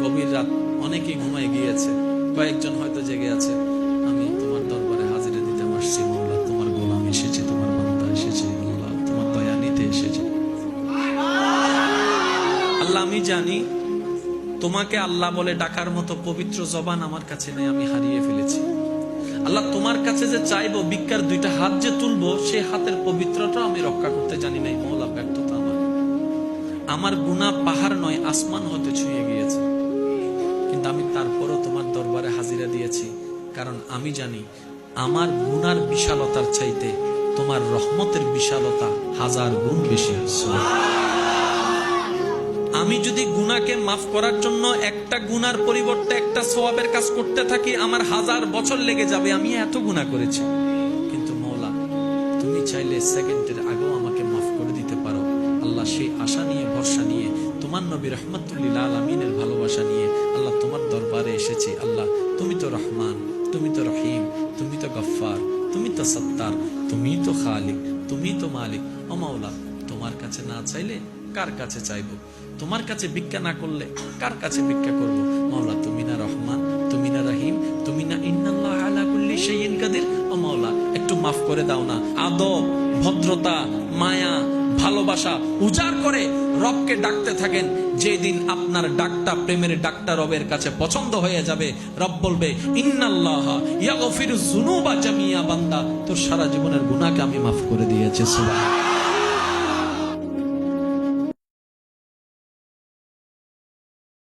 গভীর রাত, অনেকেই ঘুমায় গিয়েছে, কয়েকজন হয়তো জেগে আছে। আমি তোমার দরবারে হাজিরা দিতে আসছি মওলা, তোমার গোলাম এসেছে, তোমার বান্দা এসেছে মওলা, তোমার দয়া নিতে এসেছে। আল্লাহ, আমি জানি তোমাকে আল্লাহ বলে ডাকার মতো পবিত্র জবান আমার কাছে নেই, আমি হারিয়ে ফেলেছি। আল্লাহ, তোমার কাছে যে চাইবো, ভিক্ষার দুইটা হাত যে তুলবো, সে হাতের পবিত্রতা আমি রক্ষা করতে জানি নাই মওলা। ব্যর্থতা আমার গুনাহ পাহাড় নয়, আসমান হতে ছুঁয়ে গিয়েছে, কিন্তু আমি তারপরও তোমার দরবারে হাজিরা দিয়েছি, কারণ আমি জানি আমার গুনার বিশালতার চাইতে তোমার রহমতের বিশালতা হাজার গুণ বেশি। আমি যদি গুনাহকে মাফ করার জন্য একটা গুনার পরিবর্তে একটা সওয়াবের কাজ করতে থাকি, আমার হাজার বছর লেগে যাবে, আমি এত গুনাহ করেছি। কিন্তু মওলা, তুমি চাইলে সেকেন্ডের আগেও আমাকে মাফ করে দিতে পারো। আল্লাহ, সেই আশা নিয়ে, ভরসা নিয়ে, তোমার নবী রাহমাতুল লিল আলামিনের ভালোবাসা নিয়ে আল্লাহ তোমার দরবারে এসেছি। আল্লাহ, তুমি তো রহমান, তুমি তো রহিম, তুমি তো গফফার, তুমি তো সত্তার, তুমি তো খালিক, তুমি তো মালিক। ও মাওলা, তোমার কাছে না চাইলে কার কাছে চাইবো? তোমার কাছে ভিক্ষা না করলে কার কাছে ভিক্ষা করবো? মাওলা, তুমি না রহমান, তুমি না রহিম, তুমি না ইন্নাল্লাহ আলা কুল্লি শাইইন কাদির। ও মাওলা, একটু মাফ করে দাও না। আদব, ভদ্রতা, মায়া, ভালোবাসা উজাড় করে রবকে ডাকতে থাকেন। যেদিন আপনার ডাকটা প্রেমের ডাকটা রবের কাছে পছন্দ হয়ে যাবে, রব বলবে, ইন্নাল্লাহা ইয়াগফিরুজ যুনুবা জামিয়া, বান্দা তোর সারা জীবনের গুনাহকে আমি মাফ করে দিয়েছি। সুবহান।